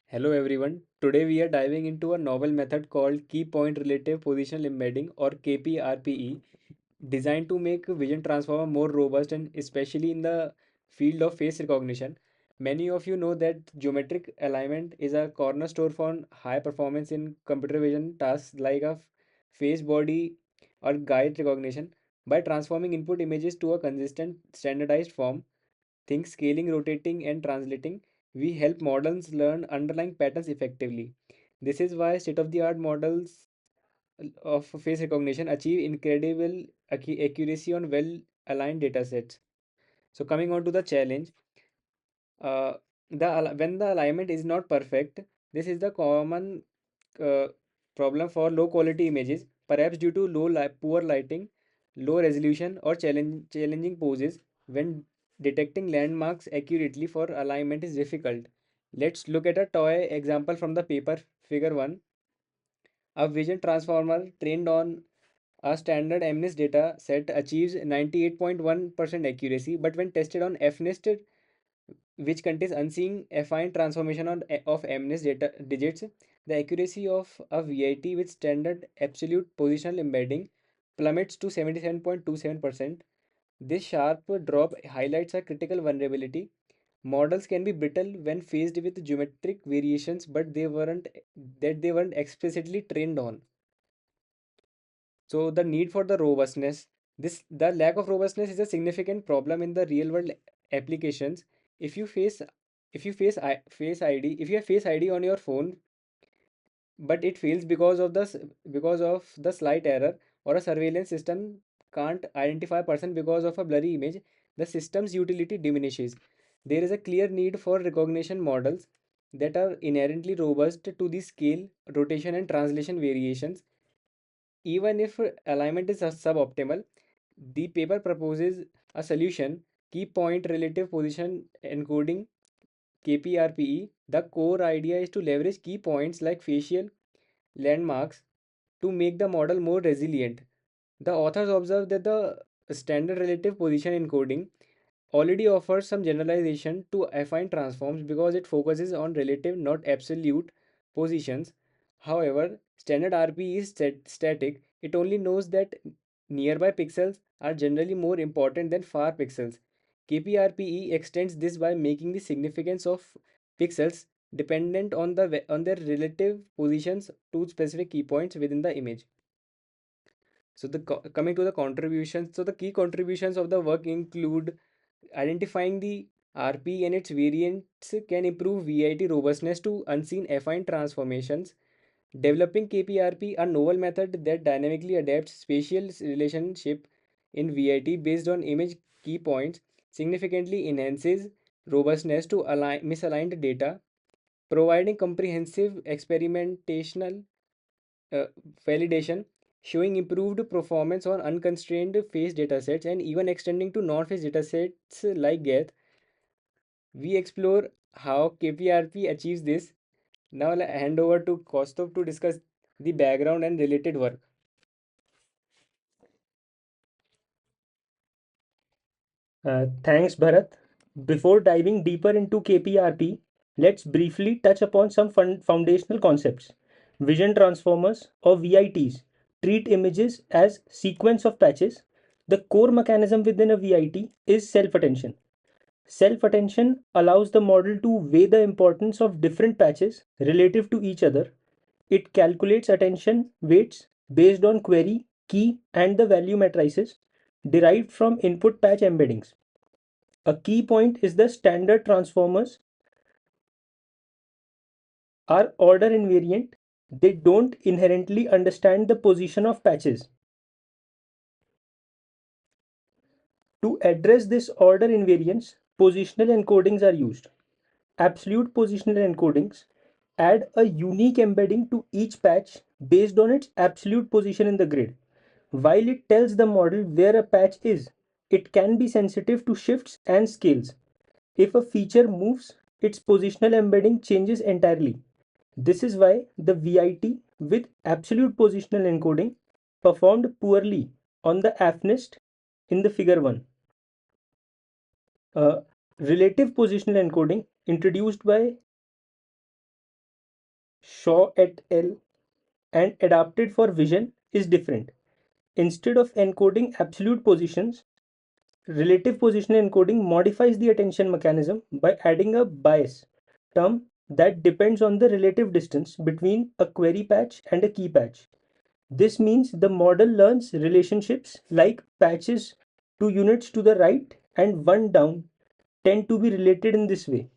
Hello everyone. Today we are diving into a novel method called Key Point Relative Positional Embedding or KPRPE, designed to make vision transformer more robust and especially in the field of face recognition. Many of you know that geometric alignment is a cornerstone for high performance in computer vision tasks like a face, body, or guide recognition. By transforming input images to a consistent, standardized form, think scaling, rotating, and translating, we help models learn underlying patterns effectively. This is why state of the art models of face recognition achieve incredible accuracy on well aligned datasets. So, coming on to the challenge, uh, when the alignment is not perfect, this is the common uh, problem for low quality images, perhaps due to poor lighting, low resolution, or challenging poses. When detecting landmarks accurately for alignment is difficult. Let's look at a toy example from the paper, figure 1. A vision transformer trained on a standard MNIST data set achieves 98.1% accuracy, but when tested on FNIST, which contains unseen affine transformation of MNIST data digits, the accuracy of a VIT with standard absolute positional embedding plummets to 77.27%. This sharp drop highlights a critical vulnerability. Models can be brittle when faced with geometric variations, but they weren't explicitly trained on. So the need for the robustness, this the lack of robustness is a significant problem in the real world applications. If you face face ID, if you have face ID on your phone, but it fails because of the slight error, or a surveillance system can't identify a person because of a blurry image, the system's utility diminishes. There is a clear need for recognition models that are inherently robust to the scale, rotation, and translation variations. Even if alignment is suboptimal, the paper proposes a solution: key point relative position encoding, KPRPE. The core idea is to leverage key points like facial landmarks to make the model more resilient. The authors observe that the standard relative position encoding already offers some generalization to affine transforms because it focuses on relative, not absolute, positions. However, standard RP is static. It only knows that nearby pixels are generally more important than far pixels. KPRPE extends this by making the significance of pixels dependent on on their relative positions to specific key points within the image. So coming to the contributions, so the key contributions of the work include identifying the RP and its variants can improve VIT robustness to unseen affine transformations. Developing KPRP, a novel method that dynamically adapts spatial relationship in VIT based on image key points, significantly enhances robustness to misaligned data, providing comprehensive experimentational uh, validation, showing improved performance on unconstrained phase datasets and even extending to non-phase datasets like GETH. We explore how KPRP achieves this. Now I'll hand over to Kostov to discuss the background and related work. Thanks, Bharat. Before diving deeper into KPRP, let's briefly touch upon some foundational concepts. Vision transformers or VITs treat images as sequence of patches. The core mechanism within a VIT is self-attention. Self-attention allows the model to weigh the importance of different patches relative to each other. It calculates attention weights based on query, key, and the value matrices derived from input patch embeddings. A key point is the standard transformers are order invariant. They don't inherently understand the position of patches. To address this order invariance, positional encodings are used. Absolute positional encodings add a unique embedding to each patch based on its absolute position in the grid. While it tells the model where a patch is, it can be sensitive to shifts and scales. If a feature moves, its positional embedding changes entirely. This is why the VIT with absolute positional encoding performed poorly on the AFNIST in the figure 1. Uh, Relative positional encoding introduced by Shaw et al., and adapted for vision is different. Instead of encoding absolute positions, relative position encoding modifies the attention mechanism by adding a bias term that depends on the relative distance between a query patch and a key patch. This means the model learns relationships like patches 2 units to the right and 1 down tend to be related in this way.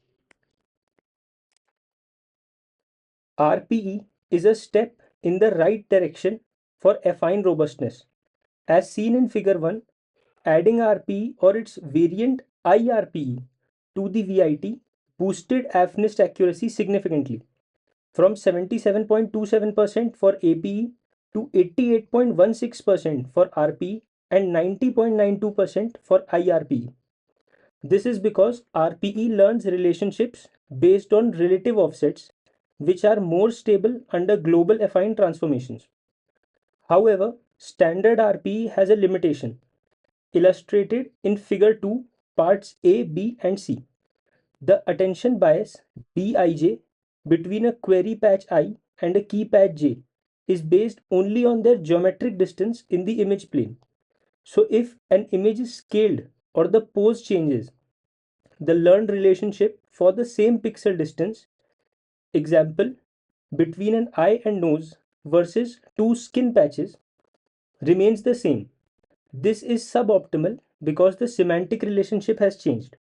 RPE is a step in the right direction for affine robustness. As seen in figure 1, adding RPE or its variant IRPE to the VIT boosted AFNIST accuracy significantly from 77.27% for APE to 88.16% for RPE and 90.92% for IRPE. This is because RPE learns relationships based on relative offsets, which are more stable under global affine transformations. However, standard RPE has a limitation, illustrated in Figure 2, parts A, B, and C. The attention bias Bij between a query patch I and a key patch J is based only on their geometric distance in the image plane. So if an image is scaled or the pose changes, the learned relationship for the same pixel distance, example, between an eye and nose versus two skin patches, remains the same. This is suboptimal because the semantic relationship has changed.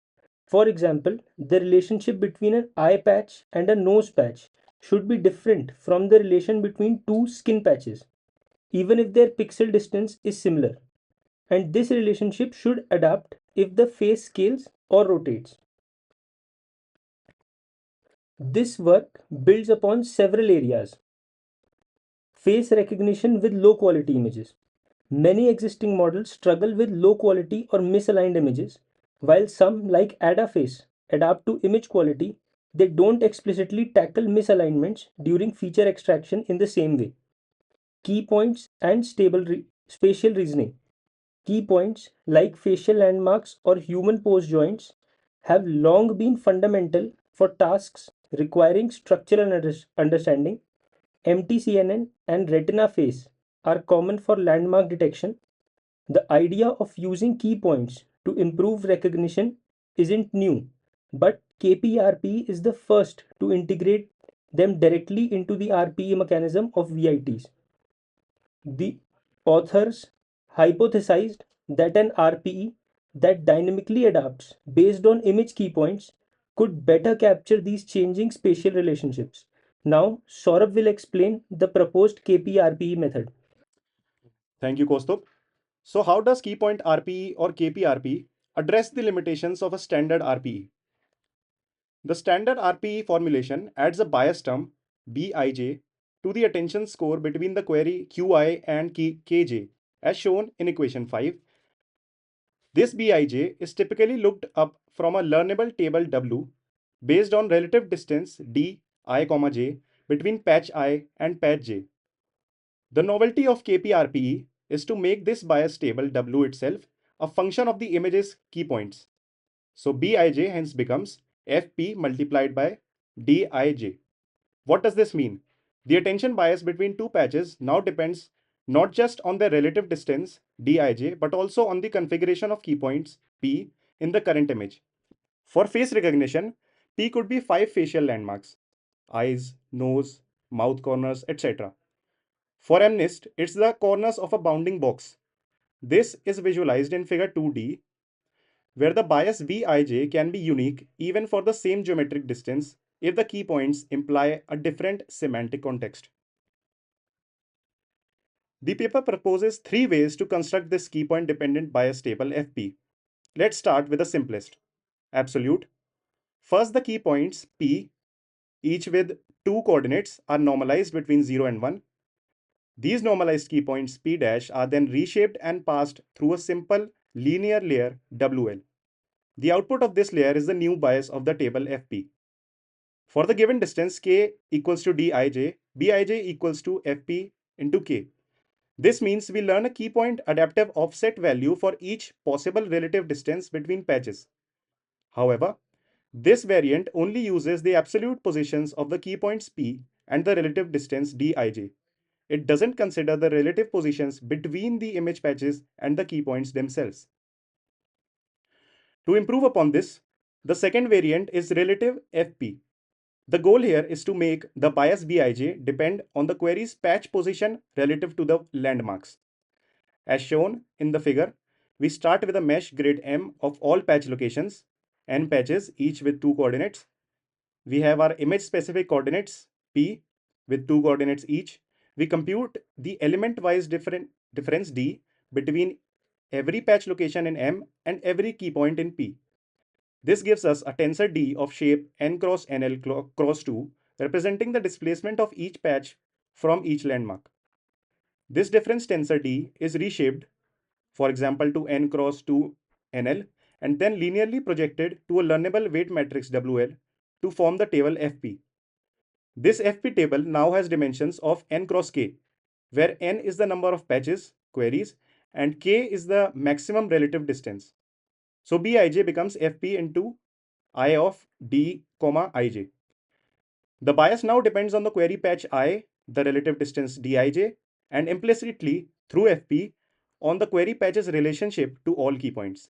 For example, the relationship between an eye patch and a nose patch should be different from the relation between two skin patches, even if their pixel distance is similar. And this relationship should adapt if the face scales or rotates. This work builds upon several areas. Face recognition with low quality images. Many existing models struggle with low quality or misaligned images, while some, like AdaFace, adapt to image quality. They don't explicitly tackle misalignments during feature extraction in the same way. Key points and spatial reasoning. Key points like facial landmarks or human pose joints have long been fundamental for tasks requiring structural understanding. MTCNN and retina face are common for landmark detection. The idea of using key points to improve recognition isn't new, but KPRP is the first to integrate them directly into the RPE mechanism of VITs. The authors hypothesized that an RPE that dynamically adapts based on image key points could better capture these changing spatial relationships. Now, Saurabh will explain the proposed KPRPE method. Thank you, Kostub. So how does key point RPE or KPRP address the limitations of a standard RPE? The standard RPE formulation adds a bias term, Bij, to the attention score between the query Qi and Kj, as shown in equation 5. This Bij is typically looked up from a learnable table W based on relative distance d I, j between patch I and patch j. The novelty of KPRPE is to make this bias table W itself a function of the image's key points. So Bij hence becomes Fp multiplied by Dij. What does this mean? The attention bias between two patches now depends not just on their relative distance Dij but also on the configuration of key points P in the current image. For face recognition, P could be 5 facial landmarks: eyes, nose, mouth corners, etc. For MNIST, it's the corners of a bounding box. This is visualized in figure 2D, where the bias Vij can be unique even for the same geometric distance if the key points imply a different semantic context. The paper proposes 3 ways to construct this key point dependent bias table FP. Let's start with the simplest: absolute. First, the key points P, each with 2 coordinates, are normalized between 0 and 1. These normalized key points P dash are then reshaped and passed through a simple linear layer WL. The output of this layer is the new bias of the table FP. For the given distance k equals to Dij, Bij equals to Fp into k. This means we learn a key point adaptive offset value for each possible relative distance between patches. However, this variant only uses the absolute positions of the key points P and the relative distance dij. It doesn't consider the relative positions between the image patches and the key points themselves. To improve upon this, the second variant is relative FP. The goal here is to make the bias Bij depend on the query's patch position relative to the landmarks. As shown in the figure, we start with a mesh grid M of all patch locations, n patches each with 2 coordinates. We have our image specific coordinates P with 2 coordinates each. We compute the element wise difference D between every patch location in M and every key point in P. This gives us a tensor D of shape n cross nl cross 2, representing the displacement of each patch from each landmark. This difference tensor D is reshaped, for example, to n cross 2 nl, and then linearly projected to a learnable weight matrix WL to form the table FP. This FP table now has dimensions of n cross k, where n is the number of patches, queries, and k is the maximum relative distance. So Bij becomes Fp into I of d, ij. The bias now depends on the query patch I, the relative distance dij, and implicitly through Fp on the query patch's relationship to all key points.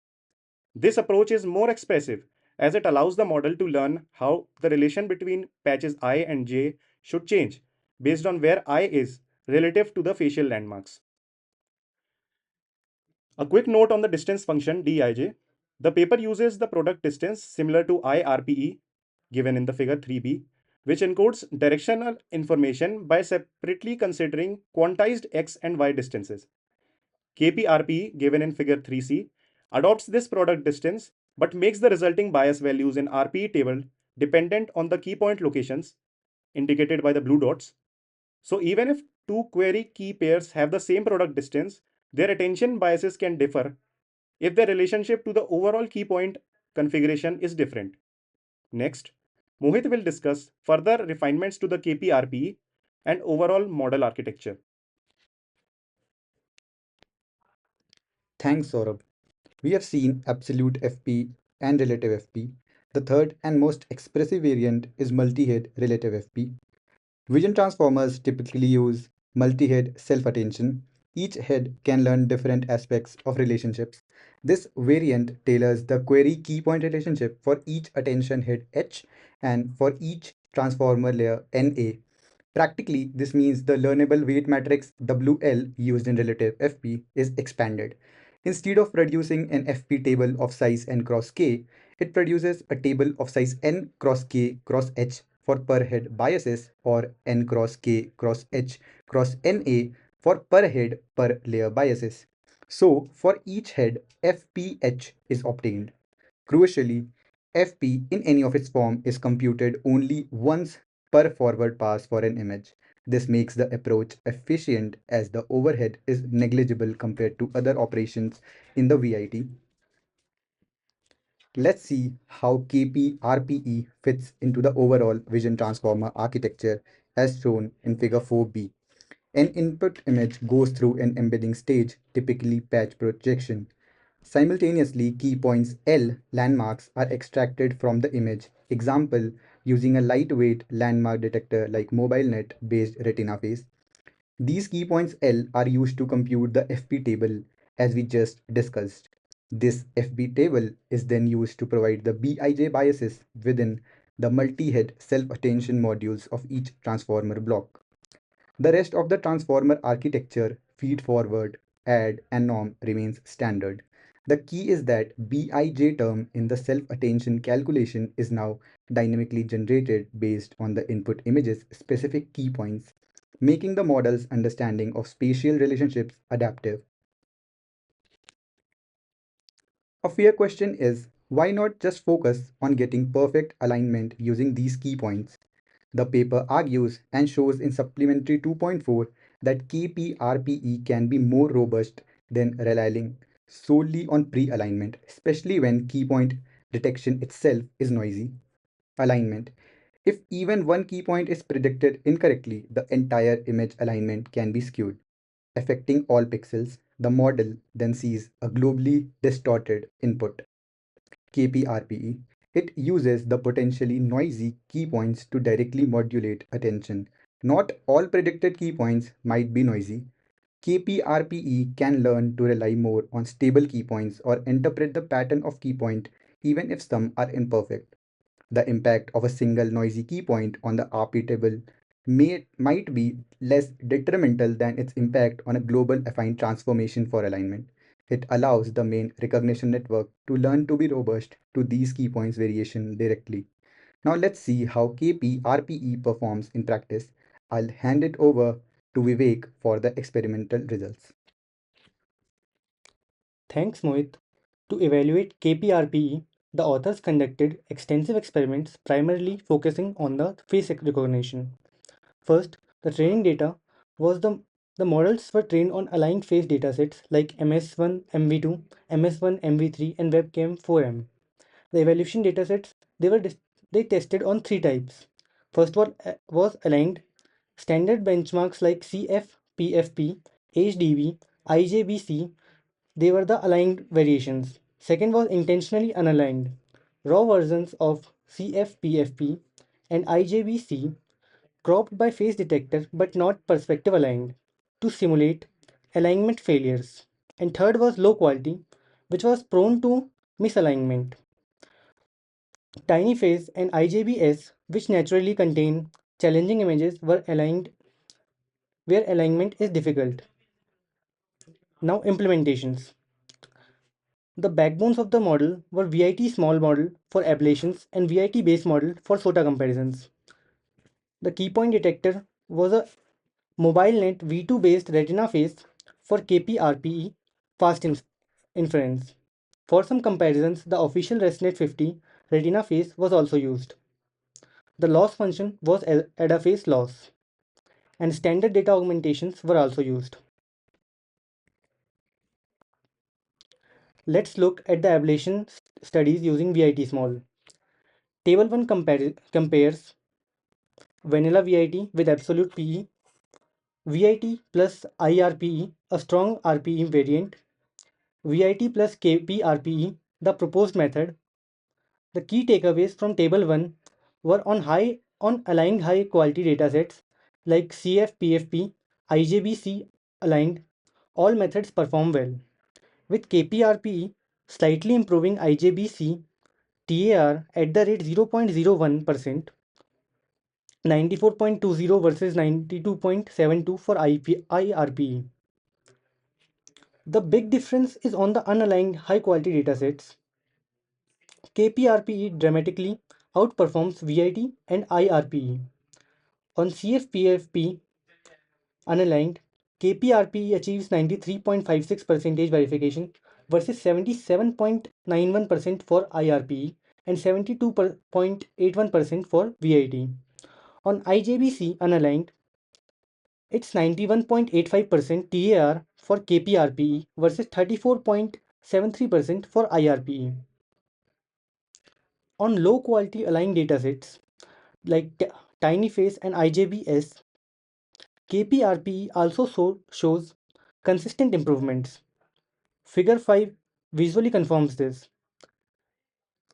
This approach is more expressive as it allows the model to learn how the relation between patches I and j should change based on where I is relative to the facial landmarks. A quick note on the distance function dij. The paper uses the product distance similar to IRPE given in the figure 3b, which encodes directional information by separately considering quantized x and y distances. KPRPE given in figure 3c adopts this product distance but makes the resulting bias values in RPE table dependent on the key point locations indicated by the blue dots. So even if two query key pairs have the same product distance, their attention biases can differ if their relationship to the overall key point configuration is different. Next, Mohit will discuss further refinements to the KPRPE and overall model architecture. Thanks, Saurabh. We have seen absolute FP and relative FP. The third and most expressive variant is multi-head relative FP. Vision transformers typically use multi-head self-attention. Each head can learn different aspects of relationships. This variant tailors the query key point relationship for each attention head H and for each transformer layer NA. Practically, this means the learnable weight matrix WL used in relative FP is expanded. Instead of producing an FP table of size n cross k, it produces a table of size n cross k cross h for per head biases or n cross k cross h cross na for per head per layer biases. So, for each head, FPH is obtained. Crucially, FP in any of its form is computed only once per forward pass for an image. This makes the approach efficient as the overhead is negligible compared to other operations in the VIT. Let's see how KPRPE fits into the overall vision transformer architecture as shown in figure 4b. An input image goes through an embedding stage, typically patch projection. Simultaneously, key points L landmarks are extracted from the image. Example, using a lightweight landmark detector like MobileNet based retina face. These key points L are used to compute the FP table as we just discussed. This FP table is then used to provide the Bij biases within the multi-head self-attention modules of each transformer block. The rest of the transformer architecture, feed forward, add, and norm remains standard. The key is that Bij term in the self-attention calculation is now dynamically generated based on the input image's specific key points, making the model's understanding of spatial relationships adaptive. A fair question is, why not just focus on getting perfect alignment using these key points? The paper argues and shows in Supplementary 2.4 that KPRPE can be more robust than relying solely on pre-alignment, especially when key point detection itself is noisy. Alignment. If even one key point is predicted incorrectly, the entire image alignment can be skewed, affecting all pixels. The model then sees a globally distorted input. KPRPE. It uses the potentially noisy key points to directly modulate attention, Not all predicted key points might be noisy. KPRPE can learn to rely more on stable key points or interpret the pattern of key point even if some are imperfect. The impact of a single noisy key point on the RP table might be less detrimental than its impact on a global affine transformation for alignment. It allows the main recognition network to learn to be robust to these key points variation directly. Now let's see how KPRPE performs in practice. I'll hand it over to Vivek for the experimental results. Thanks, Mohit. To evaluate KPRPE, the authors conducted extensive experiments primarily focusing on the face recognition. First, the training data was the models were trained on aligned face datasets like MS1 MV2, MS1 MV3, and WebCam 4M. The evaluation datasets they tested on three types. First one was aligned standard benchmarks like CF, PFP, HDV, IJBC. They were the aligned variations. Second was intentionally unaligned. Raw versions of CF-PFP and IJBC cropped by face detector but not perspective aligned to simulate alignment failures. And third was low quality, which was prone to misalignment. Tiny face and IJBS, which naturally contain challenging images, were aligned where alignment is difficult. Now implementations. The backbones of the model were VIT small model for ablations and VIT base model for SOTA comparisons. The key point detector was a MobileNet V2 based retina face for KPRPE fast inference. For some comparisons, the official ResNet 50 retina face was also used. The loss function was ADA loss, and standard data augmentations were also used. Let's look at the ablation studies using VIT small. Table 1 compares vanilla VIT with absolute PE, VIT plus IRPE, a strong RPE variant, VIT plus KPRPE, the proposed method. The key takeaways from table 1 were on aligned high quality datasets like CFPFP, IJBC aligned, all methods perform well. With KPRPE slightly improving IJBC TAR at the rate 0.01%, 94.20 versus 92.72 for IRPE. The big difference is on the unaligned high quality datasets. KPRPE dramatically outperforms VIT and IRPE. On CFPFP unaligned, KPRPE achieves 93.56% verification versus 77.91% for IRPE and 72.81% for VIT. On IJBC unaligned, it's 91.85% TAR for KPRPE versus 34.73% for IRPE. On low quality aligned datasets like TinyFace and IJBS, KPRPE also shows consistent improvements. Figure 5 visually confirms this.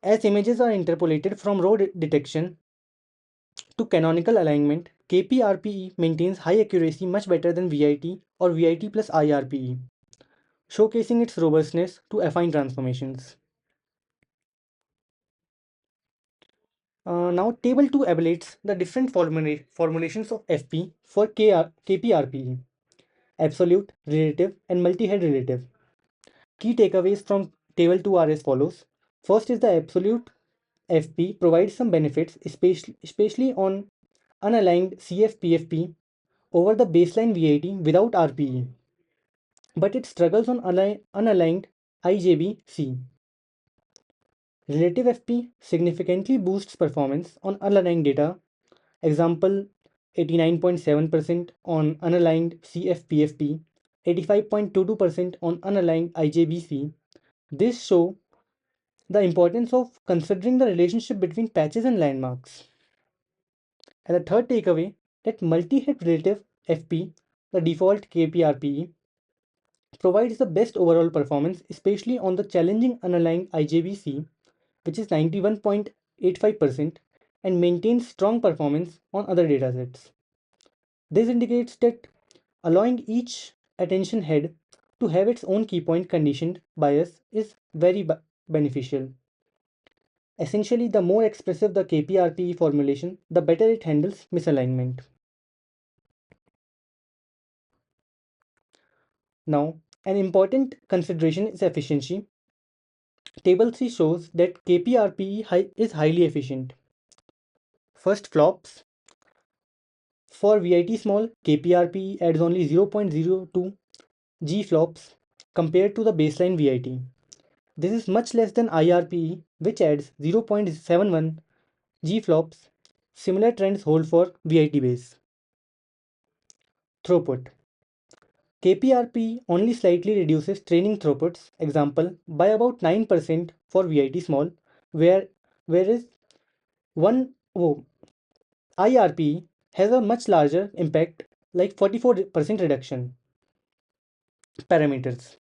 As images are interpolated from raw detection to canonical alignment, KPRPE maintains high accuracy much better than VIT or VIT plus IRPE, showcasing its robustness to affine transformations. Now, table 2 ablates the different formulations of FP for KPRPE, absolute, relative, and multi-head relative. Key takeaways from table 2 are as follows. First is the absolute FP provides some benefits, especially on unaligned CFPFP over the baseline VIT without RPE, but it struggles on unaligned IJBC. Relative FP significantly boosts performance on unaligned data. Example 89.7% on unaligned CFPFP, 85.22% on unaligned IJBC. This show the importance of considering the relationship between patches and landmarks. And the third takeaway that multi-hit relative FP, the default KPRPE, provides the best overall performance, especially on the challenging unaligned IJBC, which is 91.85%, and maintains strong performance on other datasets. This indicates that allowing each attention head to have its own key point conditioned bias is very beneficial. Essentially, the more expressive the KPRPE formulation, the better it handles misalignment. Now, an important consideration is efficiency. Table 3 shows that KPRPE is highly efficient. First, flops. For VIT small, KPRPE adds only 0.02 G flops compared to the baseline VIT. This is much less than IRPE, which adds 0.71 G flops. Similar trends hold for VIT base. Throughput. KPRP only slightly reduces training throughputs, example, by about 9% for VIT small, whereas 1 oh, IRP has a much larger impact, like 44% reduction. Parameters.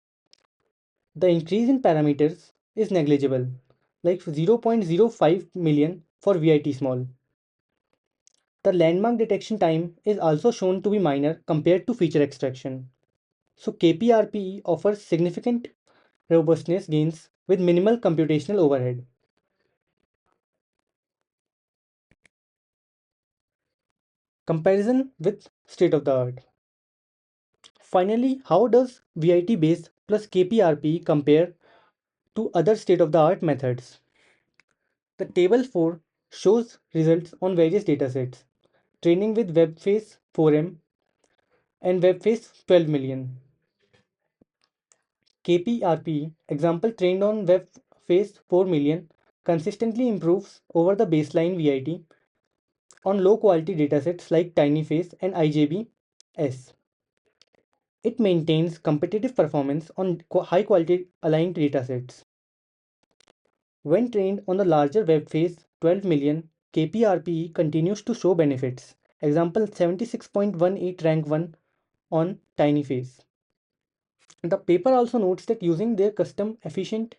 The increase in parameters is negligible, like 0.05 million for VIT small. The landmark detection time is also shown to be minor compared to feature extraction. So KPRP offers significant robustness gains with minimal computational overhead. Comparison with state of the art. Finally, how does VIT based plus KPRP compare to other state of the art methods? The table 4 shows results on various datasets, training with WebFace 4M and WebFace 12 million. KPRP example trained on WebFace 4 million consistently improves over the baseline VIT on low quality datasets like TinyFace and IJBS. It maintains competitive performance on high quality aligned datasets. When trained on the larger WebFace 12 million, KPRPE continues to show benefits. Example 76.18 rank 1 on TinyFace. The paper also notes that using their custom efficient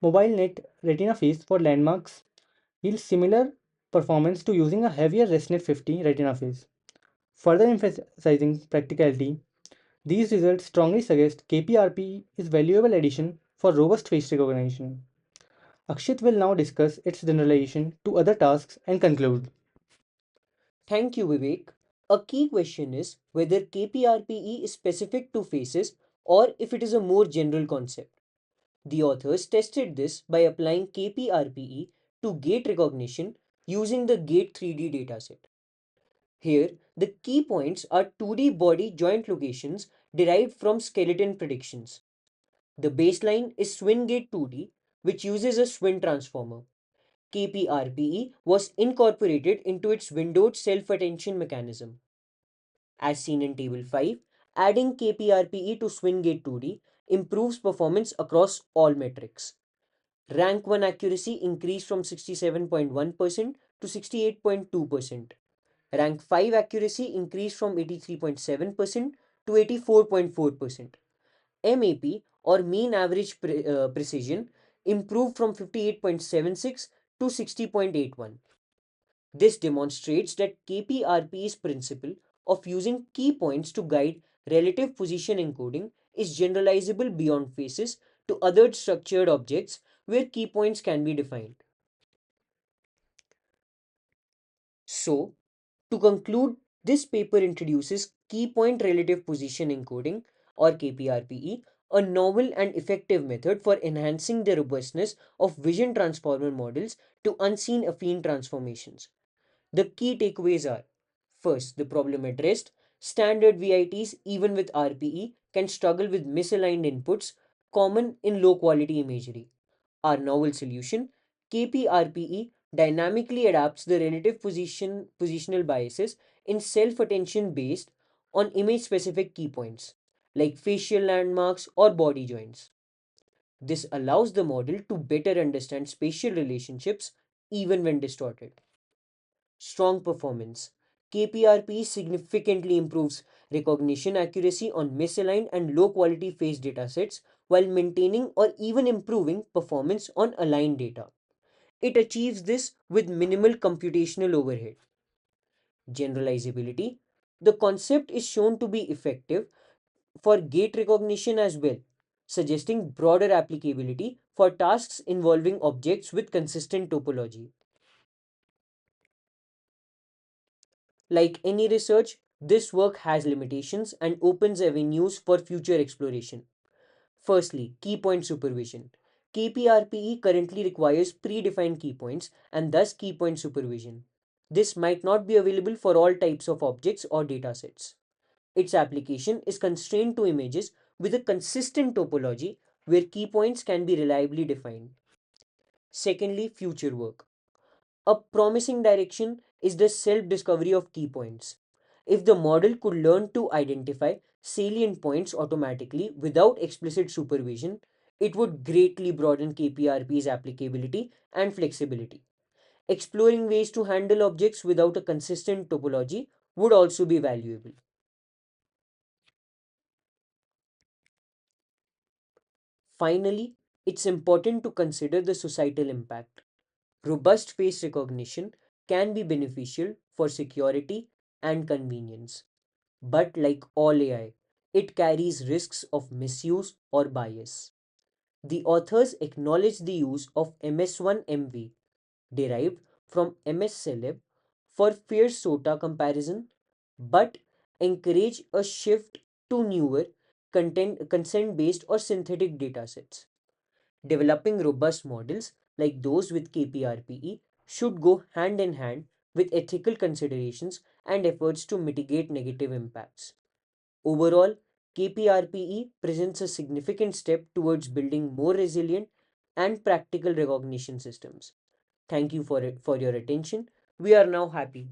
mobile net retina face for landmarks yields similar performance to using a heavier ResNet 50 retina face. Further emphasizing practicality, these results strongly suggest KPRP is valuable addition for robust face recognition. Akshit will now discuss its generalization to other tasks and conclude. Thank you, Vivek. A key question is whether KPRPE is specific to faces or if it is a more general concept. The authors tested this by applying KPRPE to gait recognition using the GATE 3D dataset. Here, the key points are 2D body joint locations derived from skeleton predictions. The baseline is SwinGate 2D, which uses a Swin transformer. KPRPE was incorporated into its windowed self-attention mechanism. As seen in Table 5, adding KPRPE to SwinGate 2D improves performance across all metrics. Rank 1 accuracy increased from 67.1% to 68.2%. Rank 5 accuracy increased from 83.7% to 84.4%. MAP or mean average precision improved from 58.76 to 60.81. This demonstrates that KPRP's principle of using key points to guide relative position encoding is generalizable beyond faces to other structured objects where key points can be defined. So, to conclude, this paper introduces key point relative position encoding or KPRPE, a novel and effective method for enhancing the robustness of vision transformer models to unseen affine transformations. The key takeaways are: first, the problem addressed. Standard VITs, even with RPE, can struggle with misaligned inputs common in low quality imagery. Our novel solution, KPRPE, dynamically adapts the relative positional biases in self attention based on image specific key points like facial landmarks or body joints. This allows the model to better understand spatial relationships even when distorted. Strong performance. KPRP significantly improves recognition accuracy on misaligned and low quality face datasets while maintaining or even improving performance on aligned data. It achieves this with minimal computational overhead. Generalizability. The concept is shown to be effective for gate recognition as well, suggesting broader applicability for tasks involving objects with consistent topology. Like any research, this work has limitations and opens avenues for future exploration. Firstly, key point supervision. KPRPE currently requires predefined key points and thus key point supervision. This might not be available for all types of objects or datasets. Its application is constrained to images with a consistent topology where key points can be reliably defined. Secondly, future work. A promising direction is the self discovery of key points. If the model could learn to identify salient points automatically without explicit supervision, it would greatly broaden KPRP's applicability and flexibility. Exploring ways to handle objects without a consistent topology would also be valuable. Finally, it's important to consider the societal impact. Robust face recognition can be beneficial for security and convenience. But like all AI, it carries risks of misuse or bias. The authors acknowledge the use of MS1MV, derived from MS Celeb, for fierce SOTA comparison, but encourage a shift to newer consent based or synthetic datasets. Developing robust models like those with KPRPE should go hand in hand with ethical considerations and efforts to mitigate negative impacts. Overall, KPRPE presents a significant step towards building more resilient and practical recognition systems. Thank you for your attention. We are now happy